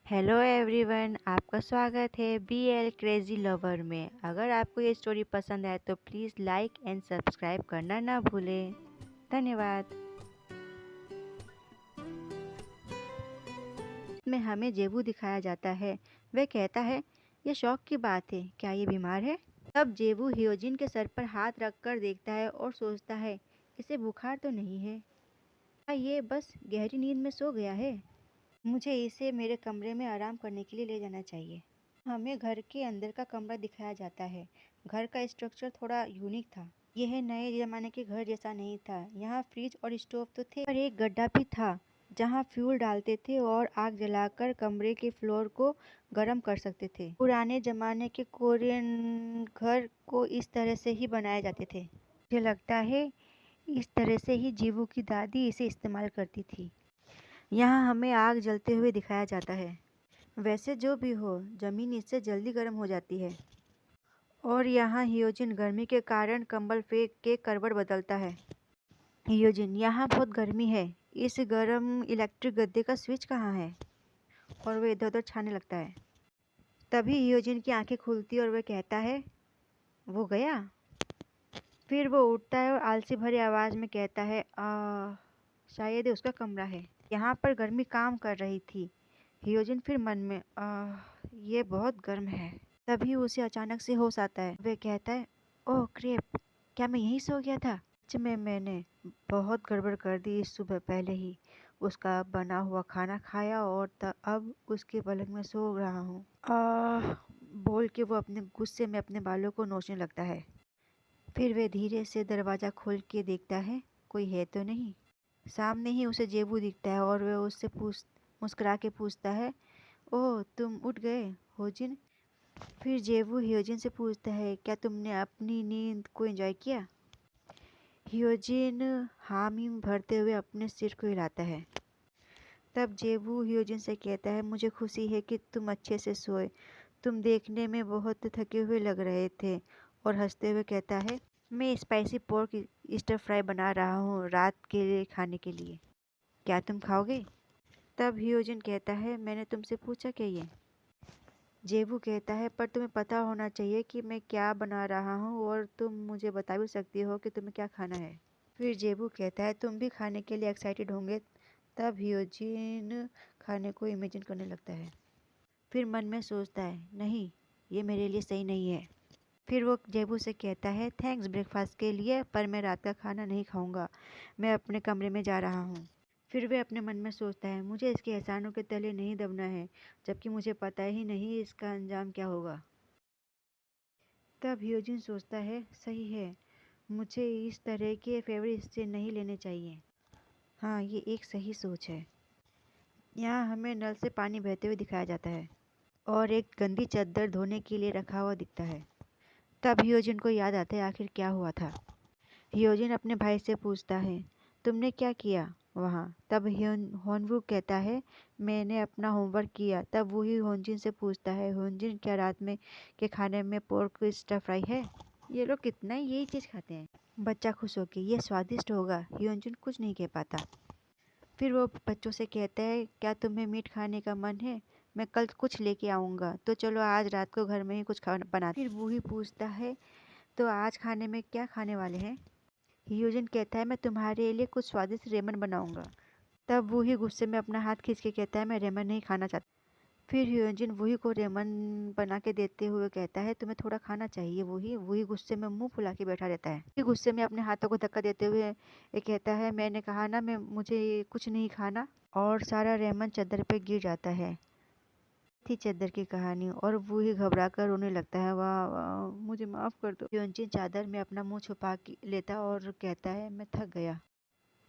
Hello everyone, आपका स्वागत है BL क्रेजी लवर में। अगर आपको ये स्टोरी पसंद आए तो प्लीज़ लाइक एंड सब्सक्राइब करना ना भूलें। धन्यवाद। में हमें जेबू दिखाया जाता है। वह कहता है, ये शौक की बात है, क्या ये बीमार है? तब जेबू हियोजिन के सर पर हाथ रखकर देखता है और सोचता है, इसे बुखार तो नहीं है, क्या ये बस गहरी नींद में सो गया है? मुझे इसे मेरे कमरे में आराम करने के लिए ले जाना चाहिए। हमें घर के अंदर का कमरा दिखाया जाता है। घर का स्ट्रक्चर थोड़ा यूनिक था। यह नए जमाने के घर जैसा नहीं था। यहाँ फ्रिज और स्टोव तो थे, पर एक गड्ढा भी था जहाँ फ्यूल डालते थे और आग जलाकर कमरे के फ्लोर को गर्म कर सकते थे। पुराने जमाने के कोरियन घर को इस तरह से ही बनाए जाते थे। मुझे लगता है इस तरह से ही जीवू की दादी इसे इस्तेमाल करती थी। यहाँ हमें आग जलते हुए दिखाया जाता है। वैसे जो भी हो, जमीन इससे जल्दी गर्म हो जाती है। और यहाँ हियोजिन गर्मी के कारण कंबल फेंक के करवट बदलता है। हियोजिन, यहाँ बहुत गर्मी है। इस गर्म इलेक्ट्रिक गद्दे का स्विच कहाँ है? और वह इधर उधर छाने लगता है। तभी हियोजिन की आंखें खुलती और वह कहता है, वो गया। फिर वो उठता है और आलसी भरी आवाज में कहता है, शायद ये उसका कमरा है। यहाँ पर गर्मी काम कर रही थी। हियोजिन फिर मन में, ये बहुत गर्म है। तभी उसे अचानक से होश आता है। वह कहता है, ओह क्रेप, क्या मैं यहीं सो गया था? सच में मैंने बहुत गड़बड़ कर दी। इस सुबह पहले ही उसका बना हुआ खाना खाया और अब उसके पलंग में सो रहा हूँ। बोल के वो अपने गुस्से में अपने बालों को नोचने लगता है। फिर वह धीरे से दरवाज़ा खोल के देखता है, कोई है तो नहीं। सामने ही उसे जेबू दिखता है और वह उससे मुस्कुरा के पूछता है, ओह तुम उठ गए होजिन? फिर जेबू हियोजिन से पूछता है, क्या तुमने अपनी नींद को एंजॉय किया? हियोजिन हामी भरते हुए अपने सिर को हिलाता है। तब जेबू हियोजिन से कहता है, मुझे खुशी है कि तुम अच्छे से सोए। तुम देखने में बहुत थके हुए लग रहे थे। और हंसते हुए कहता है, मैं स्पाइसी पोर्क स्टर फ्राई बना रहा हूँ रात के लिए खाने के लिए। क्या तुम खाओगे? तब हियोजिन कहता है, मैंने तुमसे पूछा क्या ये? जेबू कहता है, पर तुम्हें पता होना चाहिए कि मैं क्या बना रहा हूँ और तुम मुझे बता भी सकती हो कि तुम्हें क्या खाना है। फिर जेबू कहता है, तुम भी खाने के लिए एक्साइटेड होंगे। तब हियोजिन खाने को इमेजिन करने लगता है। फिर मन में सोचता है, नहीं, ये मेरे लिए सही नहीं है। फिर वो जेबू से कहता है, थैंक्स ब्रेकफास्ट के लिए, पर मैं रात का खाना नहीं खाऊंगा। मैं अपने कमरे में जा रहा हूँ। फिर वह अपने मन में सोचता है, मुझे इसके एहसानों के तले नहीं दबना है, जबकि मुझे पता ही नहीं इसका अंजाम क्या होगा। तब हियोजिन सोचता है, सही है, मुझे इस तरह के फेवरेट हिस्से नहीं लेने चाहिए। हाँ, ये एक सही सोच है। यहाँ हमें नल से पानी बहते हुए दिखाया जाता है और एक गंदी चादर धोने के लिए रखा हुआ दिखता है। तब हियोजिन को याद आता है आखिर क्या हुआ था। हियोजिन अपने भाई से पूछता है, तुमने क्या किया वहाँ? तब होनवू कहता है, मैंने अपना होमवर्क किया। तब वही होनजिन से पूछता है, होनजिन, क्या रात में के खाने में पोर्क स्टर फ्राई है? ये लोग कितना ही यही चीज़ खाते हैं। बच्चा खुश होके, ये स्वादिष्ट होगा। हियोजिन कुछ नहीं कह पाता। फिर वो बच्चों से कहता है, क्या तुम्हें मीट खाने का मन है? मैं कल कुछ लेके आऊँगा, तो चलो आज रात को घर में ही कुछ खाना बना। फिर वही पूछता है, तो आज खाने में क्या खाने वाले हैं? हियोजिन कहता है, मैं तुम्हारे लिए कुछ स्वादिष्ट रेमन बनाऊंगा। तब वही गुस्से में अपना हाथ खींच के कहता है, मैं रेमन नहीं खाना चाहता। फिर हियोजिन वही को रेमन बना के देते हुए कहता है, तुम्हें थोड़ा खाना चाहिए। वही वही गुस्से में मुंह फुला के बैठा रहता है। फिर गुस्से में अपने हाथों को धक्का देते हुए ये कहता है, मैंने कहा ना, मुझे कुछ नहीं खाना। और सारा रेमन चादर पे गिर जाता है। थी चादर की कहानी। और वो ही घबरा कर रोने लगता है, वाह वाह, मुझे माफ़ कर दो। हियोजिन चादर में अपना मुंह छुपा लेता और कहता है, मैं थक गया।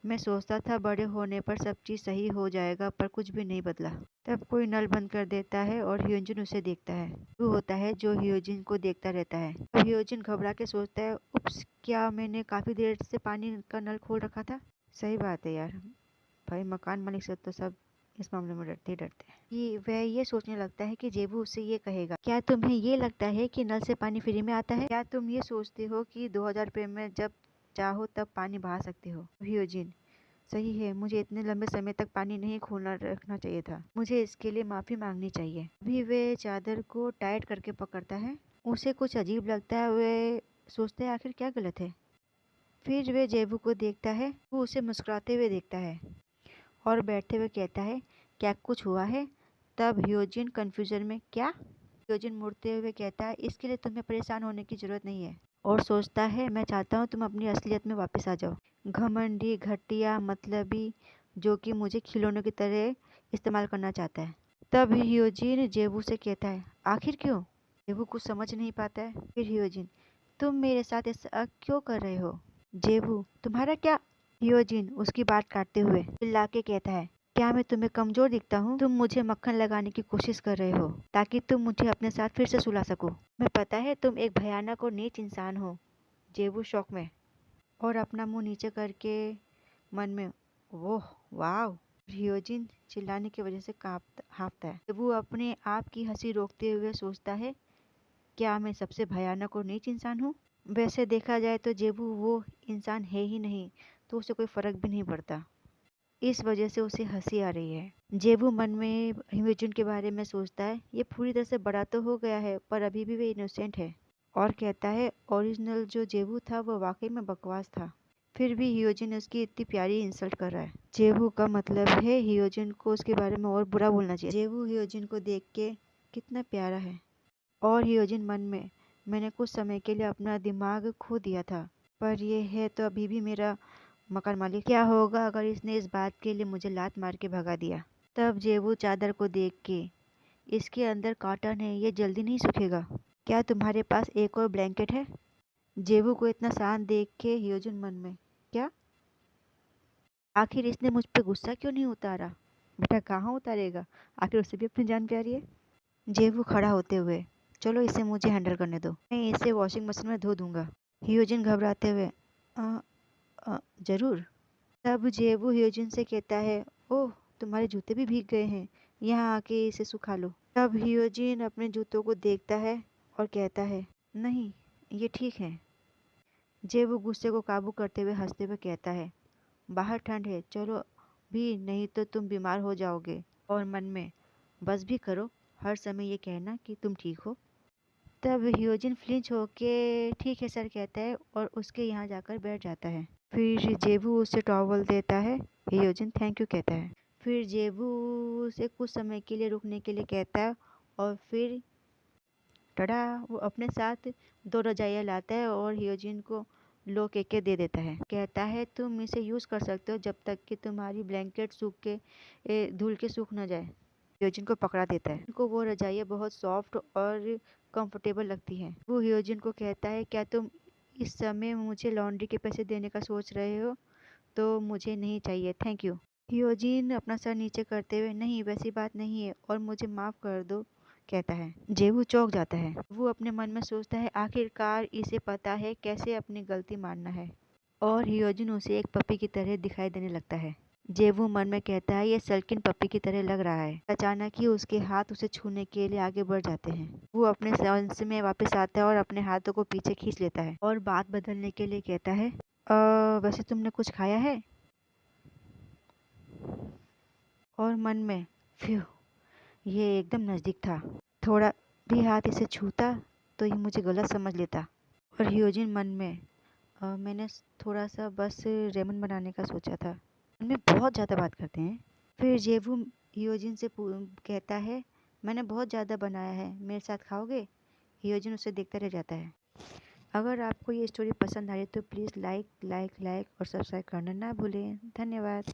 मैं सोचता था बड़े होने पर सब चीज़ सही हो जाएगा, पर कुछ भी नहीं बदला। तब कोई नल बंद कर देता है और हियोजिन उसे देखता है। वो होता है जो हियोजिन को देखता रहता है। अब हियोजिन घबरा के सोचता है, उप्स, क्या मैंने काफ़ी देर से पानी का नल खोल रखा था? सही बात है यार, भाई मकान मालिक से तो सब इस मामले में डरते ही डरते हैं। वह ये सोचने लगता है कि जेबू उससे ये कहेगा, क्या तुम्हें ये लगता है कि नल से पानी फ्री में आता है? क्या तुम ये सोचते हो कि 2000 रुपये में जब चाहो तब पानी बहा सकते हो? हियोजिन, सही है, मुझे इतने लंबे समय तक पानी नहीं खोलना रखना चाहिए था। मुझे इसके लिए माफ़ी मांगनी चाहिए। अभी वे चादर को टाइट करके पकड़ता है। उसे कुछ अजीब लगता है। वे सोचते हैं आखिर क्या गलत है। फिर वे जेबू को देखता है। वो उसे मुस्कुराते हुए देखता है और बैठते हुए कहता है, क्या कुछ हुआ है? तब ह्योजिन कन्फ्यूजन में, क्या? ह्योजिन मुड़ते हुए कहता है, इसके लिए तुम्हें परेशान होने की जरूरत नहीं है। और सोचता है, मैं चाहता हूँ तुम अपनी असलियत में वापस आ जाओ। घमंडी, घटिया, मतलबी, जो कि मुझे खिलौनों की तरह इस्तेमाल करना चाहता है। तब ह्योजिन जेबू से कहता है, आखिर क्यों? जेबू कुछ समझ नहीं पाता है। फिर ह्योजिन, तुम मेरे साथ ऐसा क्यों कर रहे हो? जेबू, तुम्हारा क्या? ह्योजिन उसकी बात काटते हुए चिल्ला के कहता है, क्या मैं तुम्हें कमजोर दिखता हूँ? तुम मुझे मक्खन लगाने की कोशिश कर रहे हो ताकि तुम मुझे अपने साथ फिर से सुला सको। मैं पता है तुम एक भयानक और नीच इंसान हो। जेबू शौक में और अपना मुंह नीचे करके मन में, ओह वाह। ह्योजिन चिल्लाने की वजह से हाँफता है। जेबू अपने आप की हंसी रोकते हुए सोचता है, क्या मैं सबसे भयानक और नीच इंसान हूँ? वैसे देखा जाए तो जेबू वो इंसान है ही नहीं, तो उसे कोई फर्क भी नहीं पड़ता। इस वजह से उसे हंसी आ रही है। जेबू मन में ह्योजिन के बारे में सोचता है, ये पूरी तरह से बड़ा तो हो गया है पर अभी भी वे इनोसेंट है। और कहता है, ओरिजिनल जो जेबू था वो वाकई में बकवास था। फिर भी ह्योजिन उसकी इतनी प्यारी इंसल्ट कर रहा है। जेबू का मतलब है ह्योजिन को उसके बारे में और बुरा बोलना चाहिए। जेबू ह्योजिन को देख के कितना प्यारा है। और ह्योजिन मन में, मैंने कुछ समय के लिए अपना दिमाग खो दिया था, पर यह है तो अभी भी मेरा मकान मालिक। क्या होगा अगर इसने इस बात के लिए मुझे लात मार के भगा दिया? तब जेबू चादर को देख के, इसके अंदर कॉटन है, ये जल्दी नहीं सूखेगा। क्या तुम्हारे पास एक और ब्लैंकेट है? जेबू को इतना शांत देख के ह्योजिन मन में, क्या आखिर इसने मुझ पे गुस्सा क्यों नहीं उतारा? बेटा कहाँ उतारेगा, आखिर उसे भी अपनी जान प्यारी है। जेबू खड़ा होते हुए, चलो इसे मुझे हैंडल करने दो, मैं इसे वॉशिंग मशीन में धो दूंगा। ह्योजिन घबराते हुए, "अ, जरूर। तब जेबू ह्योजिन से कहता है, ओह तुम्हारे जूते भी भीग गए हैं, यहाँ आके इसे सुखा लो। तब ह्योजिन अपने जूतों को देखता है और कहता है, नहीं ये ठीक है। जेबू गुस्से को काबू करते हुए हंसते हुए कहता है, बाहर ठंड है, चलो भी नहीं तो तुम बीमार हो जाओगे। और मन में, बस भी करो, हर समय ये कहना कि तुम ठीक हो। तब ह्योजिन फ्लिंच होके ठीक है सर कहता है और उसके यहाँ जाकर बैठ जाता है। फिर जेबू उसे टॉवल देता है। ह्योजिन थैंक यू कहता है। फिर जेबू उसे कुछ समय के लिए रुकने के लिए कहता है और फिर टड़ा, वो अपने साथ 2 रजाइयाँ लाता है और ह्योजिन को लो कह के दे देता है। कहता है, तुम इसे यूज़ कर सकते हो जब तक कि तुम्हारी ब्लैंकेट सूख के धुल के सूख न जाए। ह्योजिन को पकड़ा देता है। उनको वो रजाइयाँ बहुत सॉफ्ट और कंफर्टेबल लगती हैं। वो ह्योजिन को कहता है, क्या तुम इस समय मुझे लॉन्ड्री के पैसे देने का सोच रहे हो? तो मुझे नहीं चाहिए, थैंक यू। ह्योजिन अपना सर नीचे करते हुए, नहीं वैसी बात नहीं है और मुझे माफ़ कर दो कहता है। जेबू चौंक जाता है। वो अपने मन में सोचता है, आखिरकार इसे पता है कैसे अपनी गलती मानना है। और ह्योजिन उसे एक पपी की तरह दिखाई देने लगता है। जेबू मन में कहता है, ये सल्किन पपी की तरह लग रहा है। अचानक ही उसके हाथ उसे छूने के लिए आगे बढ़ जाते हैं। वो अपने संस में वापस आता है और अपने हाथों को पीछे खींच लेता है और बात बदलने के लिए कहता है, वैसे तुमने कुछ खाया है? और मन में, फ्यू, ये एकदम नज़दीक था। थोड़ा भी हाथ इसे छूता तो ये मुझे गलत समझ लेता। और ह्योजिन मन में, मैंने थोड़ा सा बस रेमन बनाने का सोचा था। उनमें बहुत ज़्यादा बात करते हैं। फिर जेबू ह्योजिन से कहता है, मैंने बहुत ज़्यादा बनाया है, मेरे साथ खाओगे? ह्योजिन उसे देखता रह जाता है। अगर आपको ये स्टोरी पसंद आई तो प्लीज़ लाइक और सब्सक्राइब करना ना भूलें। धन्यवाद।